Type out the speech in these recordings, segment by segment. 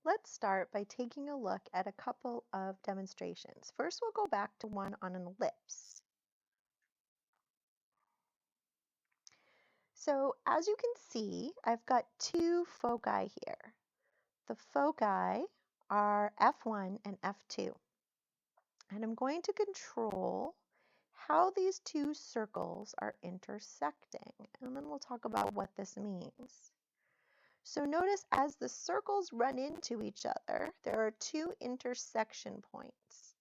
Let's start by taking a look at a couple of demonstrations. First, we'll go back to one on an ellipse. So as you can see, I've got two foci here. The foci are F1 and F2. And I'm going to control how these two circles are intersecting. And then we'll talk about what this means. So notice as the circles run into each other, there are two intersection points.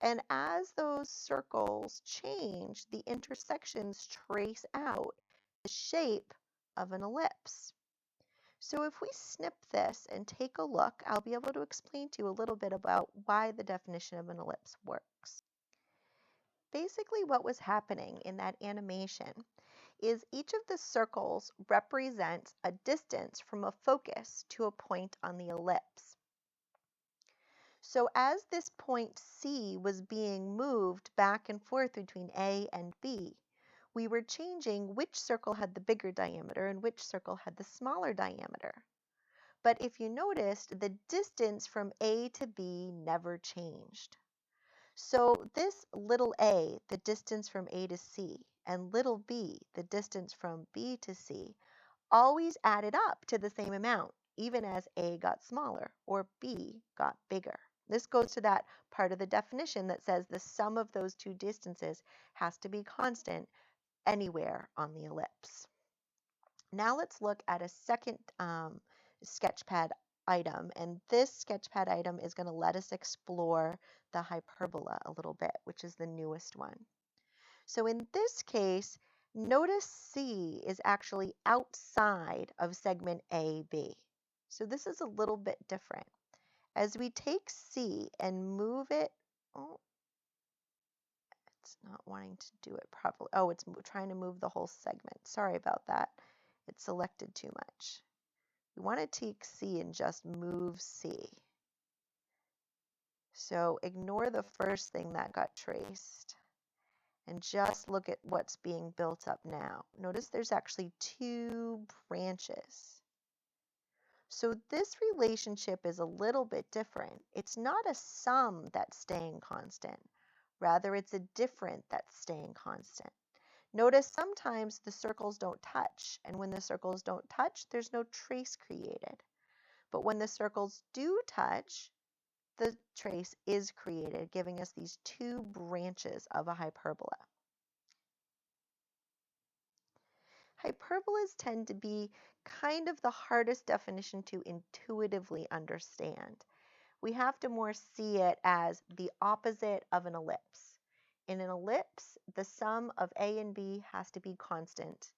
And as those circles change, the intersections trace out the shape of an ellipse. So if we snip this and take a look, I'll be able to explain to you a little bit about why the definition of an ellipse works. Basically, what was happening in that animation is each of the circles represents a distance from a focus to a point on the ellipse. So as this point C was being moved back and forth between A and B, we were changing which circle had the bigger diameter and which circle had the smaller diameter. But if you noticed, the distance from A to B never changed. So this little a, the distance from A to C, and little b, the distance from B to C, always added up to the same amount, even as A got smaller or B got bigger. This goes to that part of the definition that says the sum of those two distances has to be constant anywhere on the ellipse. Now let's look at a second Sketchpad item, and this Sketchpad item is going to let us explore the hyperbola a little bit, which is the newest one. So in this case, notice C is actually outside of segment AB. So this is a little bit different. As we take C and move it, it's not wanting to do it properly. Oh, it's trying to move the whole segment. Sorry about that. It's selected too much. We want to take C and just move C. So ignore the first thing that got traced and just look at what's being built up now. Notice there's actually two branches. So this relationship is a little bit different. It's not a sum that's staying constant. Rather, it's a difference that's staying constant. Notice sometimes the circles don't touch, and when the circles don't touch, there's no trace created. But when the circles do touch, the trace is created, giving us these two branches of a hyperbola. Hyperbolas tend to be kind of the hardest definition to intuitively understand. We have to more see it as the opposite of an ellipse. In an ellipse, the sum of A and B has to be constant.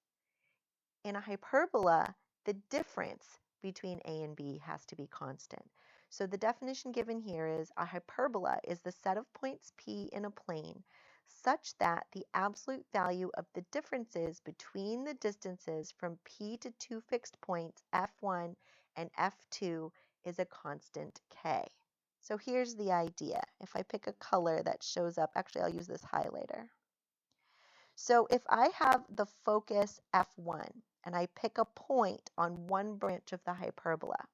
In a hyperbola, the difference between A and B has to be constant. So the definition given here is a hyperbola is the set of points P in a plane such that the absolute value of the differences between the distances from P to two fixed points F1 and F2 is a constant K. So here's the idea. If I pick a color that shows up, actually I'll use this highlighter. So if I have the focus F1 and I pick a point on one branch of the hyperbola,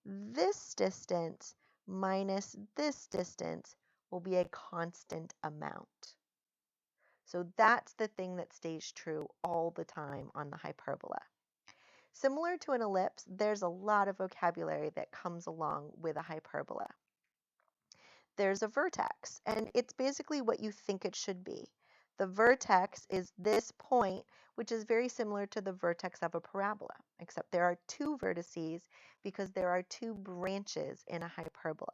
this distance minus this distance will be a constant amount. So that's the thing that stays true all the time on the hyperbola. Similar to an ellipse, there's a lot of vocabulary that comes along with a hyperbola. There's a vertex, and it's basically what you think it should be. The vertex is this point, which is very similar to the vertex of a parabola, except there are two vertices because there are two branches in a hyperbola.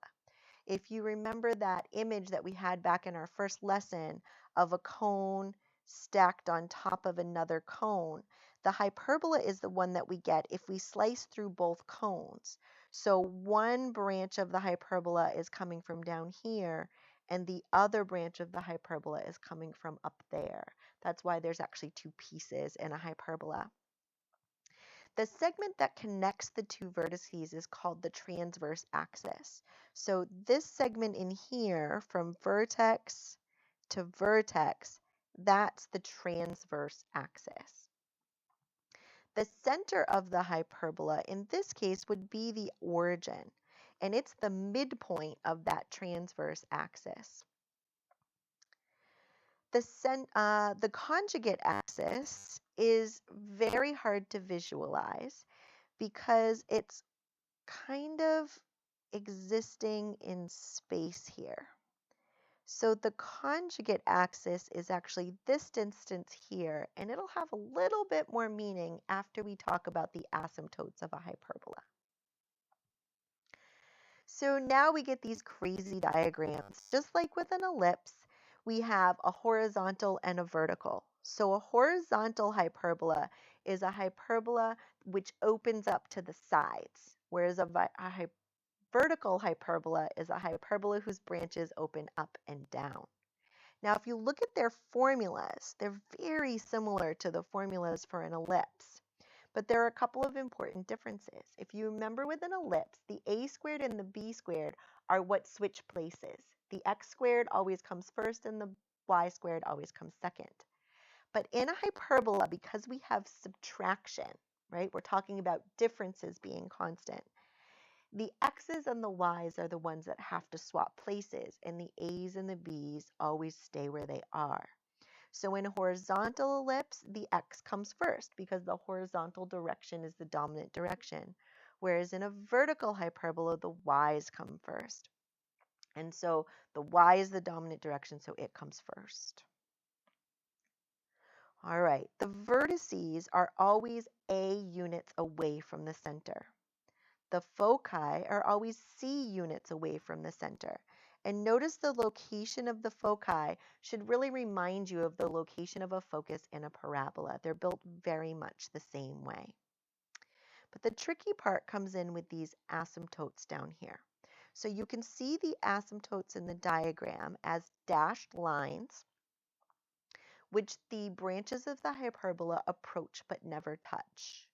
If you remember that image that we had back in our first lesson of a cone stacked on top of another cone, the hyperbola is the one that we get if we slice through both cones. So one branch of the hyperbola is coming from down here, and the other branch of the hyperbola is coming from up there. That's why there's actually two pieces in a hyperbola. The segment that connects the two vertices is called the transverse axis. So this segment in here from vertex to vertex, that's the transverse axis. The center of the hyperbola in this case would be the origin. and it's the midpoint of that transverse axis. The conjugate axis is very hard to visualize because it's kind of existing in space here. So the conjugate axis is actually this distance here, and it'll have a little bit more meaning after we talk about the asymptotes of a hyperbola. So now we get these crazy diagrams. Just like with an ellipse, we have a horizontal and a vertical. So a horizontal hyperbola is a hyperbola which opens up to the sides, whereas a vertical hyperbola is a hyperbola whose branches open up and down. Now, if you look at their formulas, they're very similar to the formulas for an ellipse. But there are a couple of important differences. If you remember with an ellipse, the a squared and the b squared are what switch places. The x squared always comes first and the y squared always comes second. But in a hyperbola, because we have subtraction, right, we're talking about differences being constant, the x's and the y's are the ones that have to swap places, and the a's and the b's always stay where they are. So in a horizontal ellipse, the x comes first because the horizontal direction is the dominant direction, whereas in a vertical hyperbola, the y's come first. And so the y is the dominant direction, so it comes first. All right, the vertices are always a units away from the center. The foci are always c units away from the center. And notice the location of the foci should really remind you of the location of a focus in a parabola. They're built very much the same way. But the tricky part comes in with these asymptotes down here. So you can see the asymptotes in the diagram as dashed lines, which the branches of the hyperbola approach but never touch.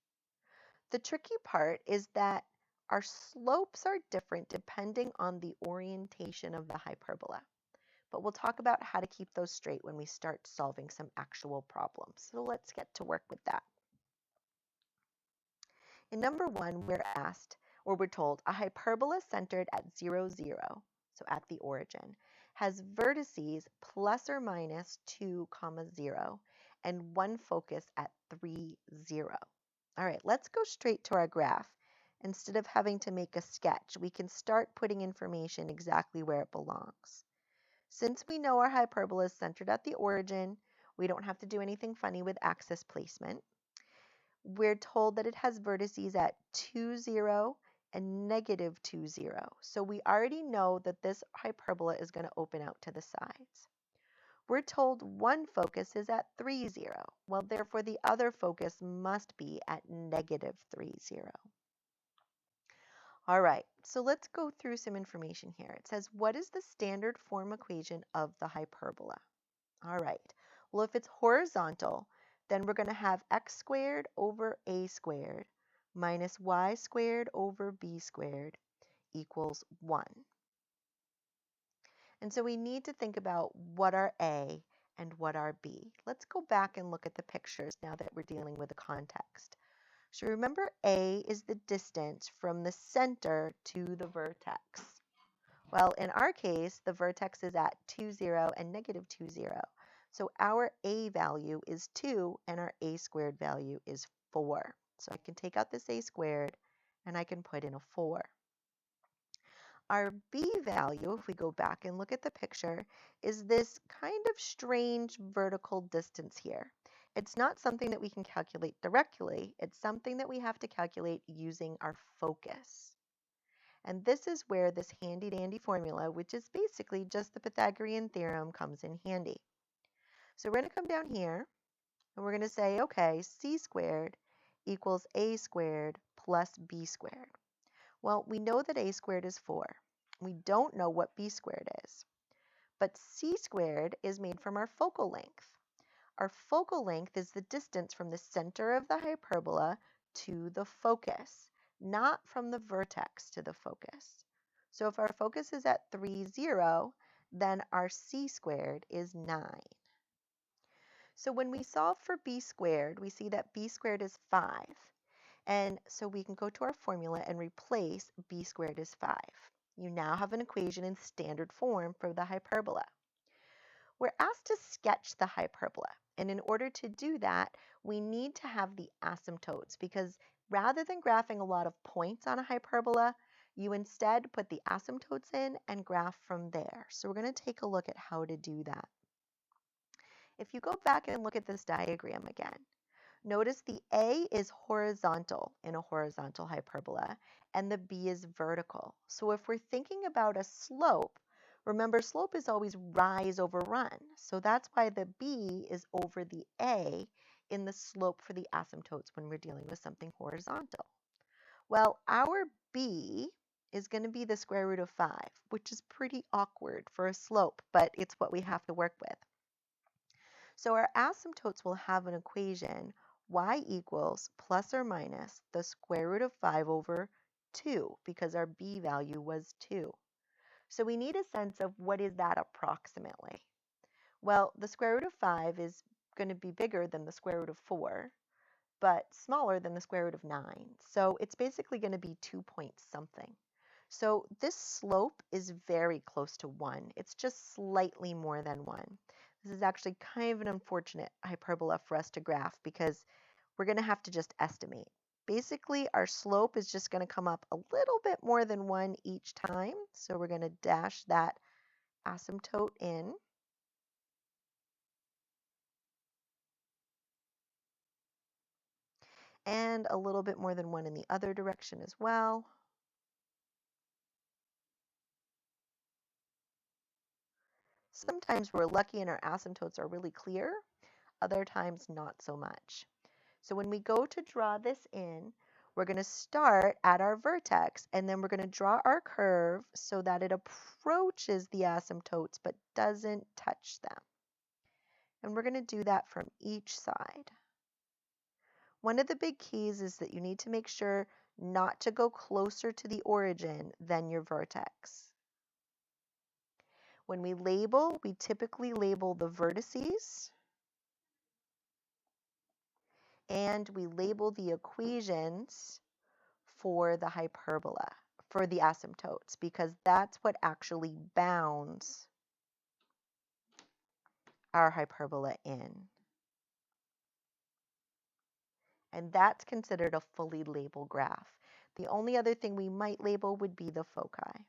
The tricky part is that our slopes are different depending on the orientation of the hyperbola. But we'll talk about how to keep those straight when we start solving some actual problems. So let's get to work with that. In number 1, we're asked, or we're told, a hyperbola centered at 0, 0, so at the origin, has vertices plus or minus 2, 0, and one focus at 3, 0. All right, let's go straight to our graph. Instead of having to make a sketch, we can start putting information exactly where it belongs. Since we know our hyperbola is centered at the origin, we don't have to do anything funny with axis placement. We're told that it has vertices at 2, 0 and negative 2, 0. So we already know that this hyperbola is going to open out to the sides. We're told one focus is at 3, 0. Well, therefore, the other focus must be at negative 3, 0. All right, so let's go through some information here. It says, what is the standard form equation of the hyperbola? All right, well, if it's horizontal, then we're going to have x squared over a squared minus y squared over b squared equals 1. And so we need to think about what are a and what are b. Let's go back and look at the pictures now that we're dealing with the context. So remember, A is the distance from the center to the vertex. Well, in our case, the vertex is at 2, 0 and negative 2, 0. So our A value is 2 and our A squared value is 4. So I can take out this A squared and I can put in a 4. Our B value, if we go back and look at the picture, is this kind of strange vertical distance here. It's not something that we can calculate directly. It's something that we have to calculate using our focus. And this is where this handy-dandy formula, which is basically just the Pythagorean theorem, comes in handy. So we're going to come down here, and we're going to say, okay, c squared equals a squared plus b squared. Well, we know that a squared is 4. We don't know what b squared is. But c squared is made from our focal length. Our focal length is the distance from the center of the hyperbola to the focus, not from the vertex to the focus. So if our focus is at 3, 0, then our c squared is 9. So when we solve for b squared, we see that b squared is 5. And so we can go to our formula and replace b squared is 5. You now have an equation in standard form for the hyperbola. We're asked to sketch the hyperbola, and in order to do that, we need to have the asymptotes, because rather than graphing a lot of points on a hyperbola, you instead put the asymptotes in and graph from there. So we're going to take a look at how to do that. If you go back and look at this diagram again, notice the A is horizontal in a horizontal hyperbola, and the B is vertical. So if we're thinking about a slope, remember slope is always rise over run. So that's why the B is over the A in the slope for the asymptotes when we're dealing with something horizontal. Well, our B is going to be the square root of 5, which is pretty awkward for a slope, but it's what we have to work with. So our asymptotes will have an equation y equals plus or minus the square root of 5 over 2, because our b value was 2. So we need a sense of what is that approximately. Well, the square root of 5 is going to be bigger than the square root of 4, but smaller than the square root of 9. So it's basically going to be 2 point something. So this slope is very close to 1. It's just slightly more than 1. This is actually kind of an unfortunate hyperbola for us to graph because we're going to have to just estimate. Basically, our slope is just going to come up a little bit more than 1 each time. So we're going to dash that asymptote in. And a little bit more than 1 in the other direction as well. Sometimes we're lucky and our asymptotes are really clear. Other times not so much. So when we go to draw this in, we're going to start at our vertex, and then we're going to draw our curve so that it approaches the asymptotes but doesn't touch them. And we're going to do that from each side. One of the big keys is that you need to make sure not to go closer to the origin than your vertex. When we label, we typically label the vertices, and we label the equations for the hyperbola, for the asymptotes, because that's what actually bounds our hyperbola in. And that's considered a fully labeled graph. The only other thing we might label would be the foci.